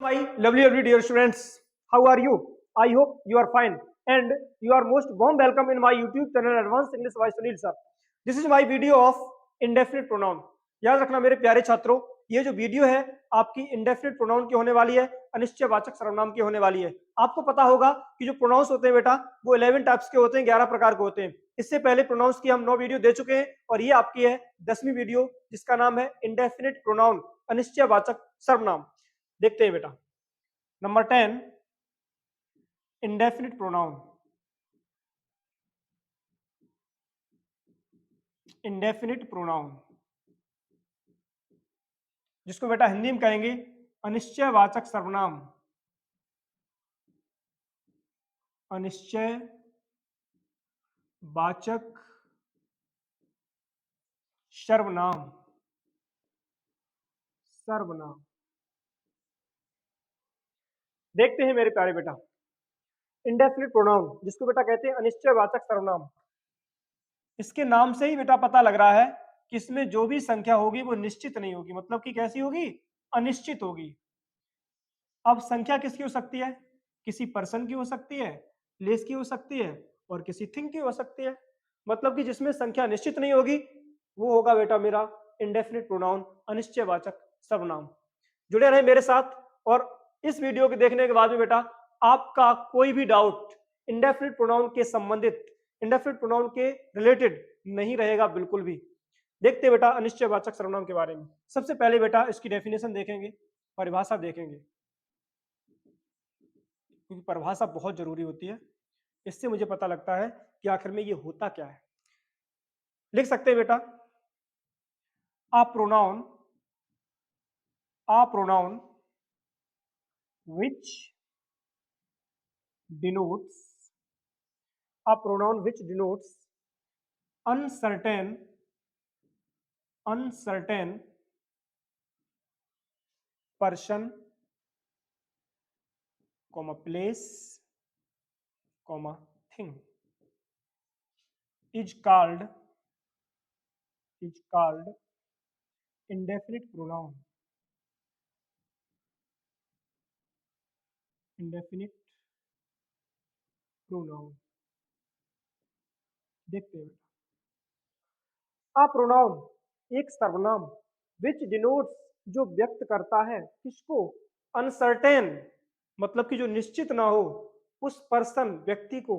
my lovely dear students. How are you? I hope you are fine and you are most warm welcome in my YouTube channel Advanced English by Sunil sir. This is my video of indefinite pronoun. याद रखना मेरे प्यारे छात्रों, ये जो video है आपकी indefinite pronoun की होने वाली है, अनिश्चयवाचक सर्वनाम की होने वाली है। आपको पता होगा कि जो प्रोनाउंस होते हैं बेटा वो 11 टाइप्स के होते हैं, 11 प्रकार के होते हैं। इससे पहले प्रोनाउंस की हम 9 वीडियो दे चुके हैं और ये आपकी है 10वीं वीडियो जिसका नाम है इंडेफिनिट प्रोनाउन, अनिश्चयवाचक सर्वनाम। देखते हैं बेटा। Number 10 indefinite pronoun. Indefinite pronoun जिसको बेटा हिंदी में कहेंगे अनिश्चयवाचक सर्वनाम। अनिश्चयवाचक सर्वनाम। सर्वनाम देखते हैं मेरे प्यारे बेटा। इंडेफिनिट प्रोनाउन जिसको बेटा कहते हैं अनिश्चयवाचक सर्वनाम। इसके नाम से ही बेटा पता लग रहा है कि इसमें जो भी संख्या होगी वो निश्चित नहीं होगी, मतलब कि कैसी होगी? अनिश्चित होगी। अब संख्या किसकी हो सकती है? किसी पर्सन की हो सकती है, प्लेस की हो सकती है और किसी थिंग की हो सकती है। मतलब कि जिसमें संख्या निश्चित नहीं होगी वो होगा बेटा मेरा इंडेफिनिट प्रोनाउन, अनिश्चयवाचक सर्वनाम। जुड़े रहे मेरे साथ और इस वीडियो के देखने के बाद में बेटा आपका कोई भी डाउट इंडेफिनिट प्रोनाउन के संबंधित, इंडेफिनिट प्रोनाउन के रिलेटेड नहीं रहेगा बिल्कुल भी। देखते बेटा अनिश्चयवाचक सर्वनाम के बारे में। सबसे पहले बेटा इसकी डेफिनेशन देखेंगे, परिभाषा देखेंगे, क्योंकि परिभाषा बहुत जरूरी होती है। इससे मुझे पता लगता है कि आखिर में ये होता क्या है। लिख सकते हैं बेटा a pronoun which denotes uncertain person, place, thing is called indefinite pronoun. Indefinite pronoun. देखते हैं आ प्रोनाउन एक सर्वनाम विच डिनोट्स जो व्यक्त करता है किसको? अनसर्टेन मतलब कि जो निश्चित ना हो, उस पर्सन व्यक्ति को,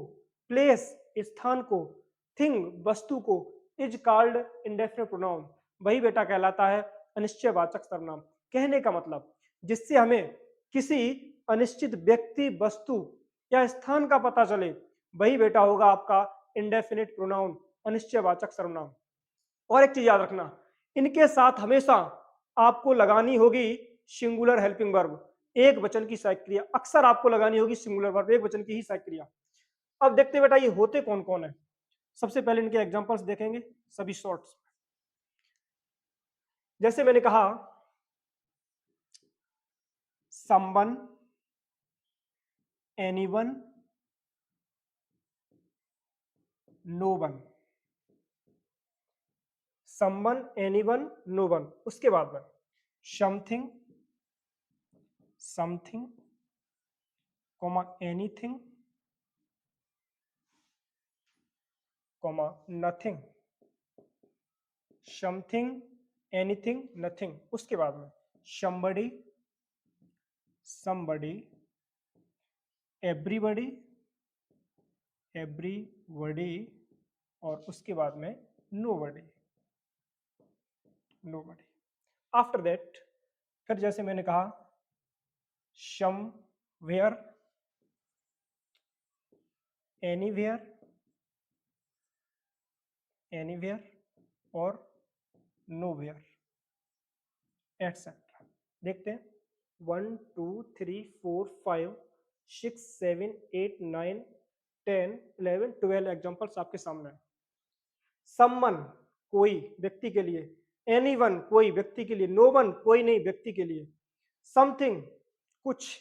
प्लेस स्थान को, थिंग वस्तु को, इज कॉल्ड इंडेफिनिट प्रोनाउन वही बेटा कहलाता है अनिश्चयवाचक सर्वनाम। कहने का मतलब जिससे हमें किसी अनिश्चित व्यक्ति, वस्तु या स्थान का पता चले वही बेटा होगा आपका इंडेफिनिट प्रोनाउन, अनिश्चयवाचक सर्वनाम। और एक चीज याद रखना, इनके साथ हमेशा आपको लगानी होगी सिंगुलर हेल्पिंग वर्ब, एक वचन की सहायक क्रिया। अक्सर आपको लगानी होगी सिंगुलर वर्ब, एक वचन की ही सहायक क्रिया। अब देखते बेटा ये होते कौन कौन है। सबसे पहले इनके एग्जांपल्स देखेंगे सभी शॉर्ट्स। जैसे मैंने कहा someone, anyone, no one. Someone, anyone, no one. उसके बाद में something, anything, nothing. Something, anything, nothing. उसके बाद में somebody, everybody, और उसके बाद में nobody। आफ्टर दैट फिर जैसे मैंने कहा somewhere, anywhere और nowhere एटसेट्रा। देखते हैं 1 2 3 4 5 6 7 8 9 10 11 12 एग्जांपल्स आपके सामने है। समवन कोई व्यक्ति के लिए, एनीवन कोई व्यक्ति के लिए, नो वन कोई नहीं व्यक्ति के लिए, समथिंग कुछ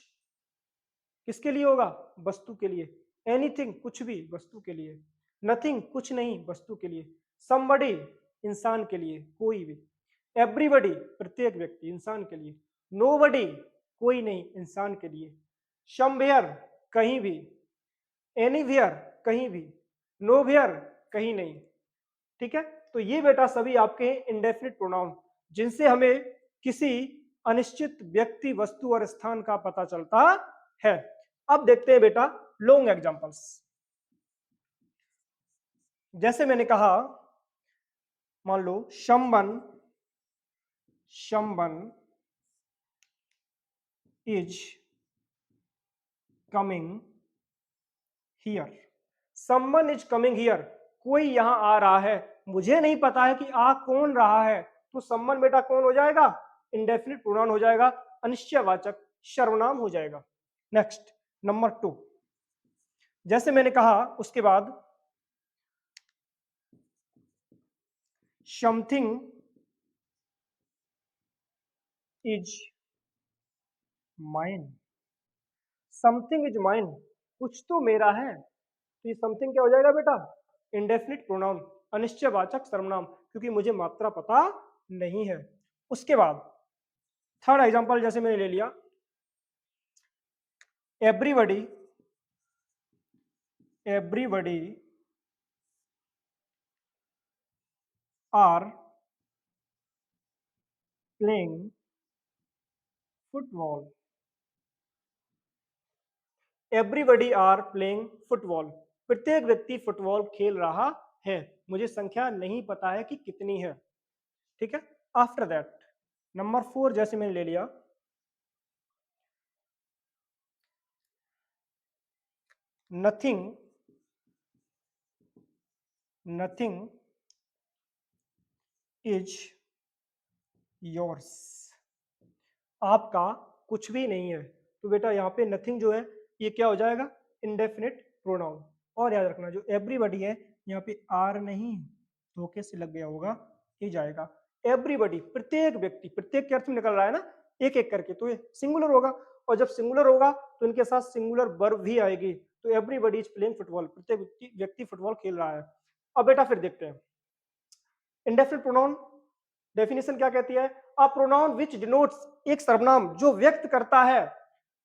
किसके लिए होगा? वस्तु के लिए, एनीथिंग कुछ भी वस्तु के लिए, नथिंग कुछ नहीं वस्तु के लिए, समबडी इंसान के लिए कोई भी, एवरीबडी प्रत्येक व्यक्ति इंसान के लिए, नोबडी कोई नहीं इंसान के लिए, समवेयर कहीं भी, एनीवेयर कहीं भी, नोवेयर कहीं नहीं। ठीक है, तो ये बेटा सभी आपके इंडेफिनिट प्रोनाउन जिनसे हमें किसी अनिश्चित व्यक्ति, वस्तु और स्थान का पता चलता है। अब देखते हैं बेटा लॉन्ग एग्जांपल्स। जैसे मैंने कहा, मान लो someone is coming here. Someone is coming here, कोई यहां आ रहा है, मुझे नहीं पता है कि आ कौन रहा है, तो समवन बेटा कौन हो जाएगा, इंडेफिनिट प्रोनाउन हो जाएगा, अनिश्चयवाचक सर्वनाम हो जाएगा। नेक्स्ट नंबर 2, जैसे मैंने कहा उसके बाद something is mine. Something is mine, कुछ तो मेरा है, तो ये समथिंग क्या हो जाएगा बेटा, इंडेफिनिट प्रोनाउन, अनिश्चयवाचक सर्वनाम, क्योंकि मुझे मात्रा पता नहीं है। उसके बाद थर्ड एग्जांपल जैसे मैंने ले लिया, everybody are playing football. Everybody are playing football, प्रत्येक व्यक्ति फुटबॉल खेल रहा है, मुझे संख्या नहीं पता है कि कितनी है। ठीक है, आफ्टर दैट नंबर 4 जैसे मैंने ले लिया, नथिंग इज योर्स। आपका कुछ भी नहीं है, तो बेटा यहाँ पे नथिंग जो है ये क्या हो जाएगा, इंडेफिनिट प्रोनाउन। और याद रखना जो एवरीबॉडी है यहाँ पे आर नहीं, धोखे से लग गया होगा, ये जाएगा एवरीबॉडी, प्रत्येक व्यक्ति, प्रत्येक के अर्थ में निकल रहा है ना, एक एक करके, तो ये सिंगुलर होगा, और जब सिंगुलर होगा तो इनके साथ सिंगुलर वर्ब भी आएगी, तो एवरीबॉडी इज प्लेइंग फुटबॉल, प्रत्येक व्यक्ति फुटबॉल खेल रहा है। अब बेटा फिर देखते हैं इंडेफिनिट प्रोनाउन डेफिनेशन क्या कहती है, अ प्रोनाउन विच डिनोट्स, एक सर्वनाम जो व्यक्त करता है,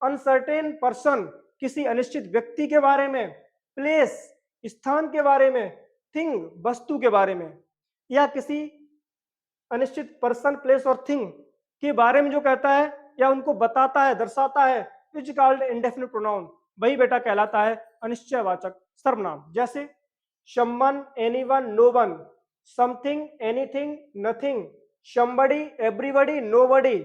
अनसर्टेन पर्सन, किसी अनिश्चित व्यक्ति के बारे में, प्लेस, स्थान के बारे में, थिंग, वस्तु के बारे में, या किसी अनिश्चित पर्सन, प्लेस और थिंग के बारे में जो कहता है या उनको बताता है, दर्शाता है, इज कॉल्ड इंडेफिनिट प्रोनाउन, वही बेटा कहलाता है अनिश्चयवाचक सर्वनाम। जैसे someone, anyone, known, something, anything, nothing, somebody, everybody, nobody,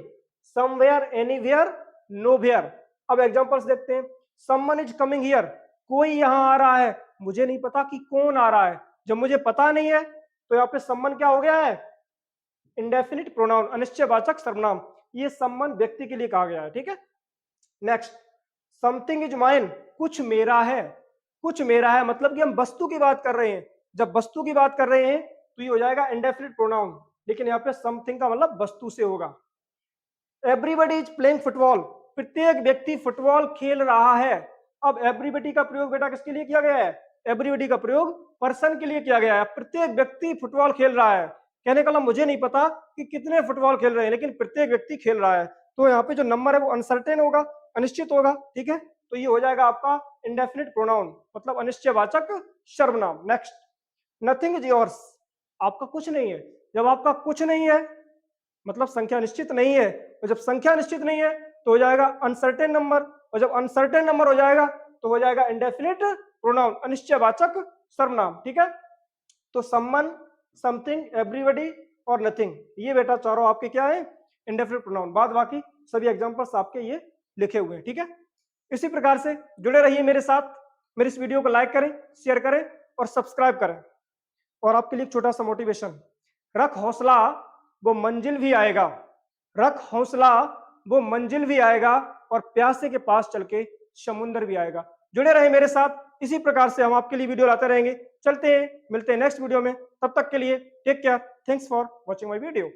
somewhere, anywhere, nowhere। अब एग्जांपल्स देखते हैं, someone is coming here, कोई यहां आ रहा है, मुझे नहीं पता कि कौन आ रहा है, जब मुझे पता नहीं है तो यहाँ पे someone क्या हो गया है, इंडेफिनिट प्रोनाउन, अनिश्चयवाचक सर्वनाम, ये someone व्यक्ति के लिए कहा गया है। ठीक है, नेक्स्ट समथिंग इज माइन, कुछ मेरा है, कुछ मेरा है मतलब कि हम वस्तु की बात कर रहे हैं, जब वस्तु की बात कर रहे हैं तो ये हो जाएगा इंडेफिनिट प्रोनाउन, लेकिन यहाँ पे समथिंग का मतलब वस्तु से होगा। एवरीबॉडी इज प्लेइंग फुटबॉल, प्रत्येक व्यक्ति फुटबॉल खेल रहा है। अब एवरीबॉडी का प्रयोग बेटा किसके लिए किया गया है, एवरीबॉडी का प्रयोग पर्सन के लिए किया गया है, प्रत्येक व्यक्ति फुटबॉल खेल रहा है, कहने का मतलब मुझे नहीं पता कि कितने फुटबॉल खेल रहे हैं, लेकिन प्रत्येक व्यक्ति खेल रहा है, तो यहाँ पे जो नंबर है वो अनसर्टेन होगा, अनिश्चित होगा। ठीक है, तो ये हो जाएगा आपका इंडेफिनिट प्रोनाउन, मतलब अनिश्चयवाचक सर्वनाम। नेक्स्ट नथिंग इज योर्स, आपका कुछ नहीं है, जब आपका कुछ नहीं है मतलब संख्या निश्चित नहीं है, तो जब संख्या निश्चित नहीं है तो हो जाएगा अनसर्टेन नंबर, और जब अनसर्टेन नंबर हो जाएगा तो हो जाएगा इंडेफिनिट प्रोनाउन, अनिश्चयवाचक सर्वनाम। ठीक है, तो समवन, समथिंग, एवरीबॉडी और नथिंग, ये बेटा चारों आपके क्या है, इंडेफिनिट प्रोनाउन, बाद बाकी सभी एग्जांपल्स आपके ये लिखे हुए हैं। ठीक है, इसी प्रकार से जुड़े रहिए मेरे साथ, मेरे इस वीडियो को लाइक करें, शेयर करें और सब्सक्राइब करें। और आपके लिए एक छोटा सा मोटिवेशन, रख हौसला वो मंजिल भी आएगा, रख हौसला वो मंजिल भी आएगा, और प्यासे के पास चल के समुंदर भी आएगा। जुड़े रहे मेरे साथ, इसी प्रकार से हम आपके लिए वीडियो लाते रहेंगे। चलते हैं, मिलते हैं नेक्स्ट वीडियो में, तब तक के लिए take care, thanks for watching my video.